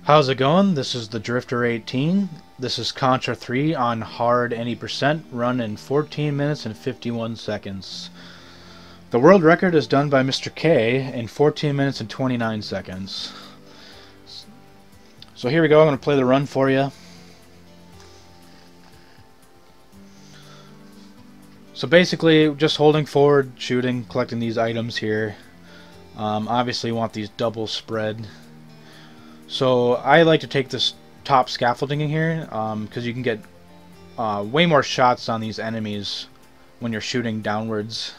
How's it going? This is the Drifter18. This is Contra 3 on hard any percent, run in 14 minutes and 51 seconds. The world record is done by Mr. K in 14 minutes and 29 seconds. So here we go, I'm going to play the run for you. So basically, just holding forward, shooting, collecting these items here. Obviously you want these double spread. So I like to take this top scaffolding in here because you can get way more shots on these enemies when you're shooting downwards.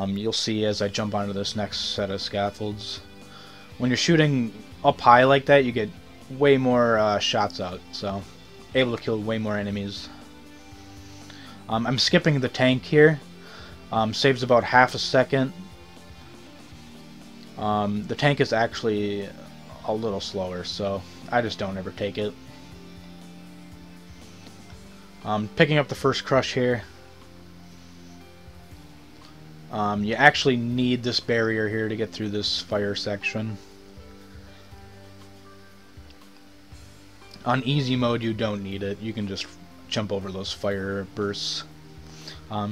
You'll see as I jump onto this next set of scaffolds. When you're shooting up high like that, you get way more shots out, so able to kill way more enemies. I'm skipping the tank here. Saves about half a second. The tank is actually a little slower, so I just don't ever take it. Picking up the first crush here. You actually need this barrier here to get through this fire section. On easy mode you don't need it, you can just jump over those fire bursts.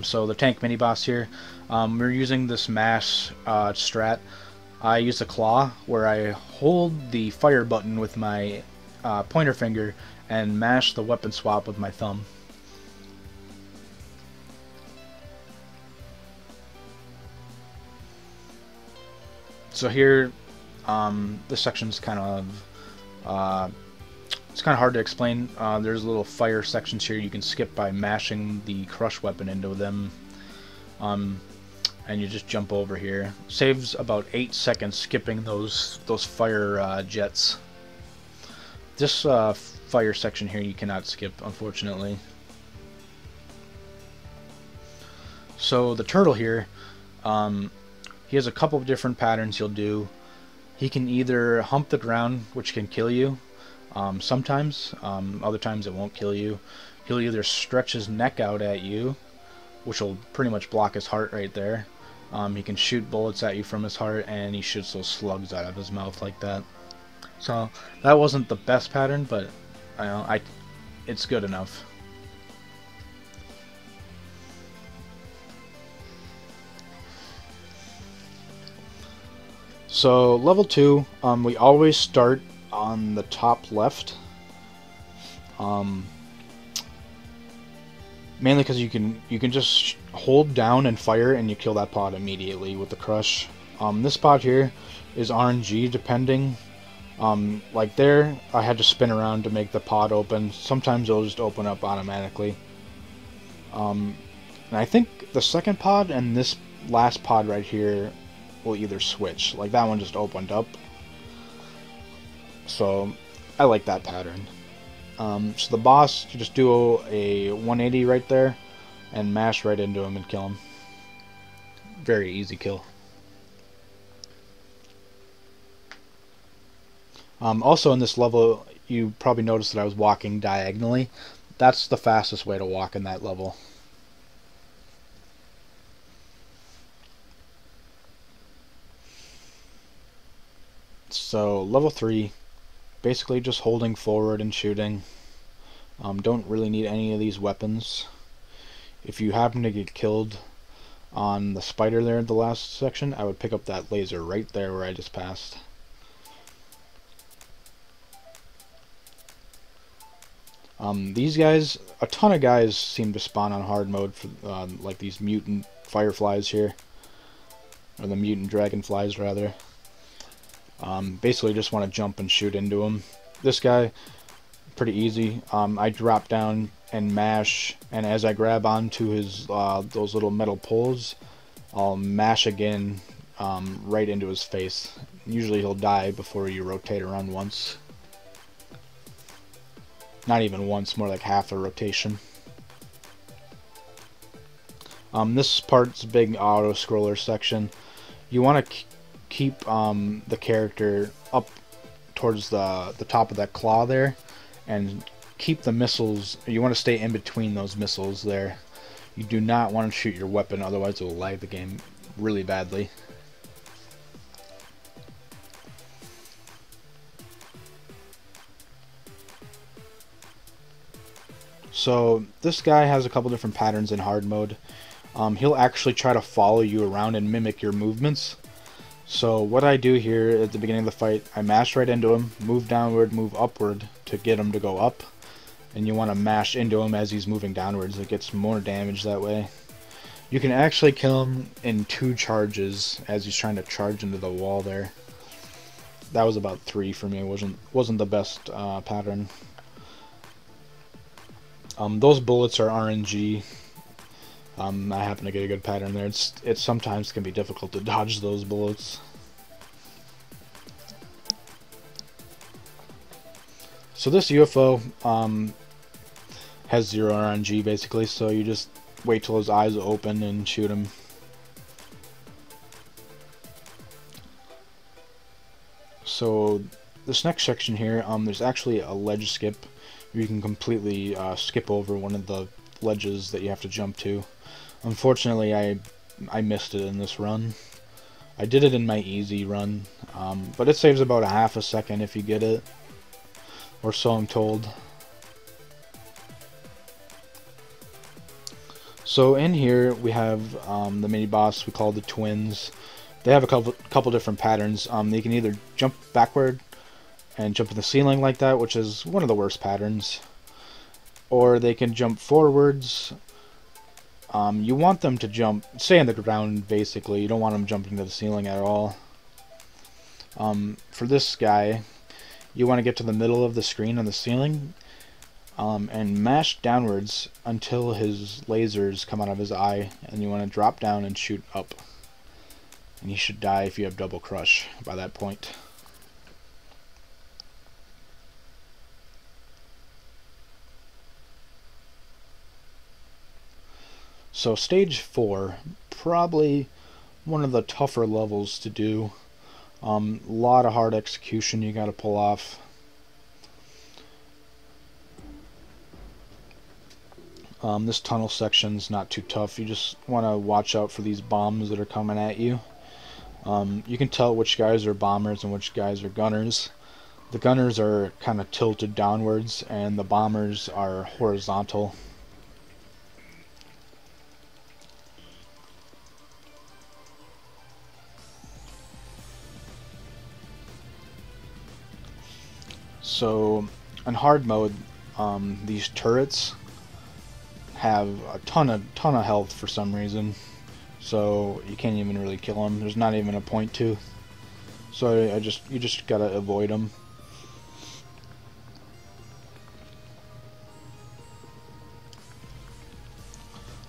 So the tank mini boss here, we're using this mash strat. I use a claw where I hold the fire button with my pointer finger and mash the weapon swap with my thumb. So here, this section's kind of it's kind of hard to explain. There's little fire sections here you can skip by mashing the crush weapon into them. And you just jump over here. Saves about 8 seconds skipping those fire jets. This fire section here you cannot skip, unfortunately. So the turtle here, he has a couple of different patterns he'll do. He can either hump the ground, which can kill you. Sometimes, other times it won't kill you. He'll either stretch his neck out at you, which will pretty much block his heart right there. He can shoot bullets at you from his heart, and he shoots those slugs out of his mouth like that. So that wasn't the best pattern, but it's good enough. So level 2, we always start on the top left. Mainly because you can just hold down and fire and you kill that pod immediately with the crush. This pod here is RNG depending. Like there, I had to spin around to make the pod open. Sometimes it'll just open up automatically. And I think the second pod and this last pod right here will either switch. Like that one just opened up. So I like that pattern. So the boss, you just do a 180 right there and mash right into him and kill him. Very easy kill. Also in this level, you probably noticed that I was walking diagonally. That's the fastest way to walk in that level. So level 3, basically just holding forward and shooting. Don't really need any of these weapons. If you happen to get killed on the spider there in the last section, I would pick up that laser right there where I just passed. These guys, a ton of guys seem to spawn on hard mode for like these mutant fireflies here, or the mutant dragonflies rather. Basically just want to jump and shoot into them. This guy, pretty easy. I drop down and mash, and as I grab onto his those little metal poles, I'll mash again right into his face. Usually he'll die before you rotate around once. Not even once, more like half a rotation. This part's a big auto scroller section. You want to keep the character up towards the top of that claw there, and keep the missiles. You want to stay in between those missiles there. You do not want to shoot your weapon, otherwise it will lag the game really badly. So this guy has a couple different patterns in hard mode. He'll actually try to follow you around and mimic your movements. So what I do here at the beginning of the fight, I mash right into him, move downward, move upward to get him to go up. And you want to mash into him as he's moving downwards. It gets more damage that way. You can actually kill him in 2 charges as he's trying to charge into the wall there. That was about 3 for me. It wasn't the best pattern. Those bullets are RNG. I happen to get a good pattern there. It sometimes can be difficult to dodge those bullets. So this UFO has 0 RNG basically, so you just wait till his eyes open and shoot him. So this next section here, there's actually a ledge skip. You can completely skip over one of the ledges that you have to jump to. Unfortunately, I missed it in this run. I did it in my easy run, but it saves about a half a second if you get it, or so I'm told. So in here we have the mini boss we call the twins. They have a couple different patterns. They can either jump backward and jump in the ceiling like that, which is one of the worst patterns, or they can jump forwards. You want them to stay on the ground basically. You don't want them jumping to the ceiling at all. For this guy, you want to get to the middle of the screen on the ceiling and mash downwards until his lasers come out of his eye, and you want to drop down and shoot up. And he should die if you have double crush by that point. So stage 4, probably one of the tougher levels to do. Lot of hard execution you gotta pull off. This tunnel section's not too tough. You just want to watch out for these bombs that are coming at you. You can tell which guys are bombers and which guys are gunners. The gunners are kind of tilted downwards, and the bombers are horizontal. So in hard mode, these turrets have a ton of health for some reason, so you can't even really kill them. There's not even a point to. So you just gotta avoid them.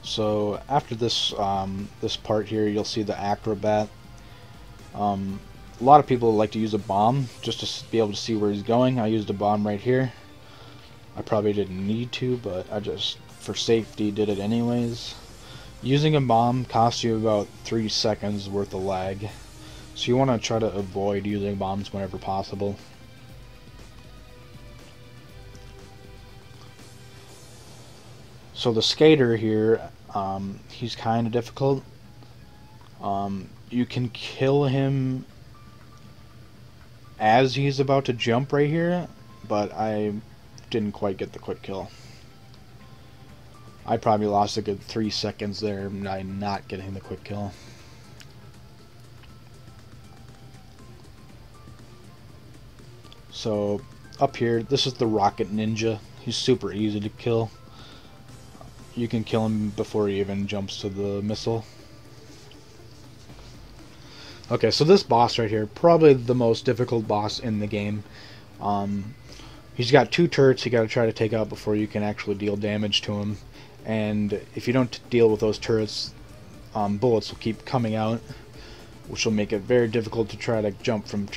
So after this this part here, you'll see the acrobat. A lot of people like to use a bomb just to be able to see where he's going. I used a bomb right here. I probably didn't need to, but I just, for safety, did it anyways. Using a bomb costs you about 3 seconds worth of lag, so you want to try to avoid using bombs whenever possible. So the skater here, he's kind of difficult. You can kill him as he's about to jump right here, but I didn't quite get the quick kill. I probably lost a good 3 seconds there by not getting the quick kill. So up here, this is the Rocket Ninja. He's super easy to kill. You can kill him before he even jumps to the missile. Okay, so this boss right here, probably the most difficult boss in the game. He's got 2 turrets you gotta try to take out before you can actually deal damage to him. And if you don't deal with those turrets, bullets will keep coming out, which will make it very difficult to try to jump from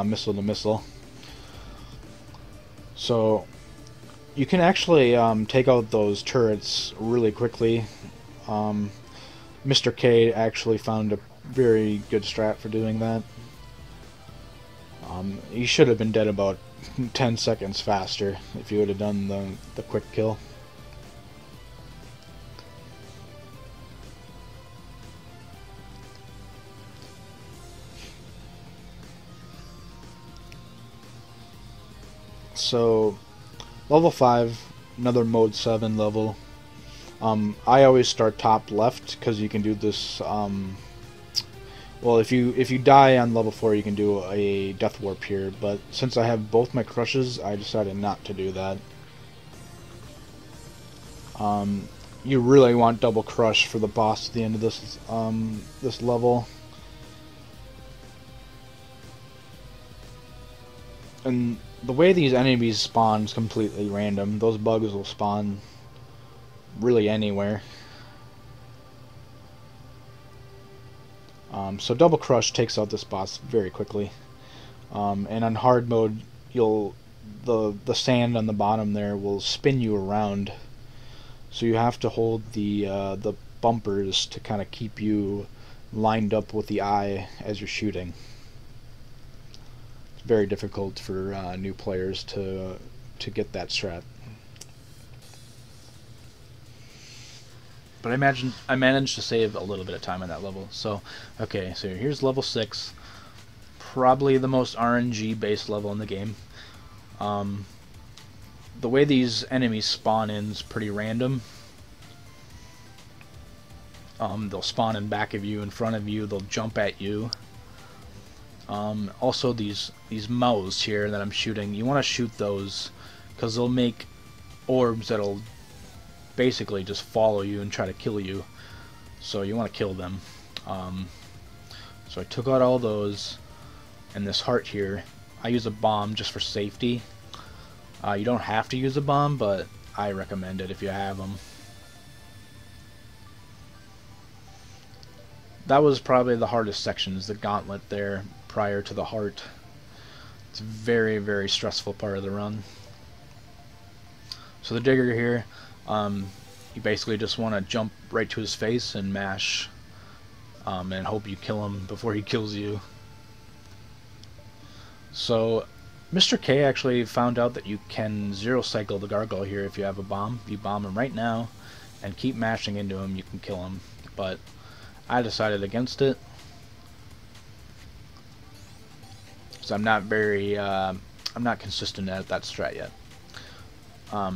missile to missile. So you can actually take out those turrets really quickly. Mr. K actually found a very good strat for doing that. He should have been dead about 10 seconds faster if you would have done the quick kill. So level 5, another mode 7 level. I always start top left because you can do this. Well, if you die on level 4, you can do a death warp here. But since I have both my crushes, I decided not to do that. You really want double crush for the boss at the end of this level. And the way these enemies spawn is completely random. Those bugs will spawn really anywhere. So double crush takes out this boss very quickly. And on hard mode, the sand on the bottom there will spin you around. So you have to hold the bumpers to kind of keep you lined up with the eye as you're shooting. It's very difficult for new players to get that strat. But I managed to save a little bit of time on that level. So, okay, so here's level 6. Probably the most RNG based level in the game. The way these enemies spawn in is pretty random. They'll spawn in back of you, in front of you, they'll jump at you. Also these mouths here that I'm shooting, you want to shoot those because they'll make orbs that'll basically just follow you and try to kill you. So you want to kill them. So I took out all those, and this heart here, I use a bomb just for safety. You don't have to use a bomb, but I recommend it if you have them. That was probably the hardest section, is the gauntlet there prior to the heart. It's a very, very stressful part of the run. So the digger here, you basically just want to jump right to his face and mash, and hope you kill him before he kills you. So Mr. K actually found out that you can zero cycle the gargoyle here if you have a bomb. If you bomb him right now and keep mashing into him, you can kill him. But I decided against it, so I'm not consistent at that strat yet.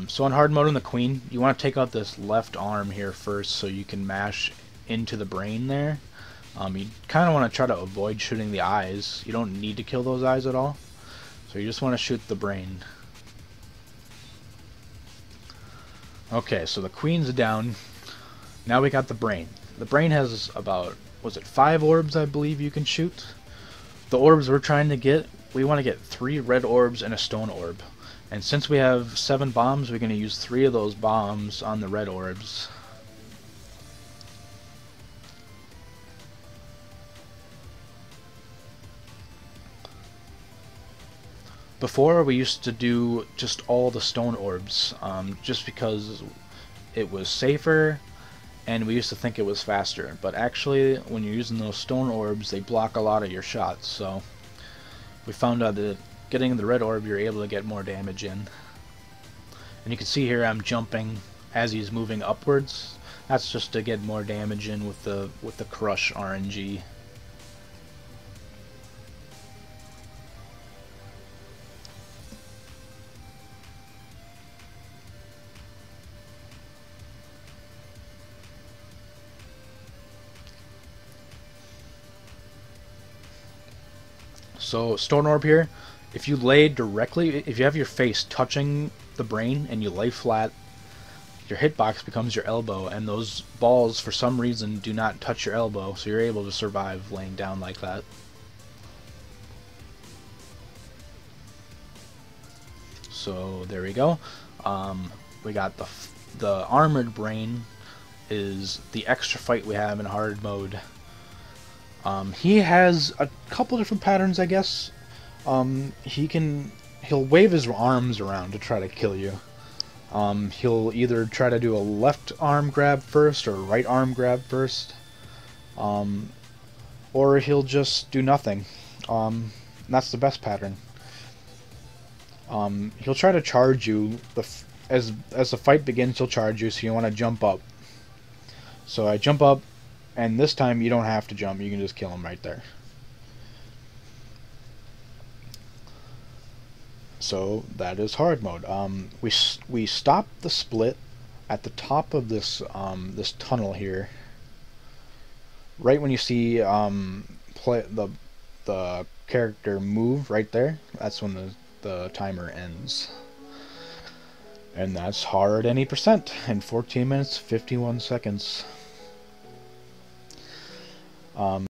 So on hard mode on the queen, you want to take out this left arm here first so you can mash into the brain there. You kind of want to try to avoid shooting the eyes. You don't need to kill those eyes at all. So you just want to shoot the brain. Okay, so the queen's down. Now we got the brain. The brain has about, was it 5 orbs I believe you can shoot? The orbs we're trying to get, we want to get 3 red orbs and a stone orb. And since we have 7 bombs, we're going to use 3 of those bombs on the red orbs. Before, we used to do just all the stone orbs, just because it was safer, and we used to think it was faster. But actually, when you're using those stone orbs, they block a lot of your shots, so we found out that getting the red orb, you're able to get more damage in. And you can see here I'm jumping as he's moving upwards. That's just to get more damage in with the crush RNG. So stone orb here, if you lay directly, if you have your face touching the brain and you lay flat, your hitbox becomes your elbow, and those balls for some reason do not touch your elbow, so you're able to survive laying down like that. So there we go. We got the armored brain is the extra fight we have in hard mode. He has a couple different patterns, I guess. He'll wave his arms around to try to kill you. He'll either try to do a left arm grab first or right arm grab first, or he'll just do nothing. And that's the best pattern. He'll try to charge you. As the fight begins, he'll charge you, so you want to jump up. So I jump up, and this time you don't have to jump, you can just kill him right there. So that is hard mode. We stop the split at the top of this this tunnel here. Right when you see the character move right there, that's when the timer ends. And that's hard any percent in 14 minutes 51 seconds.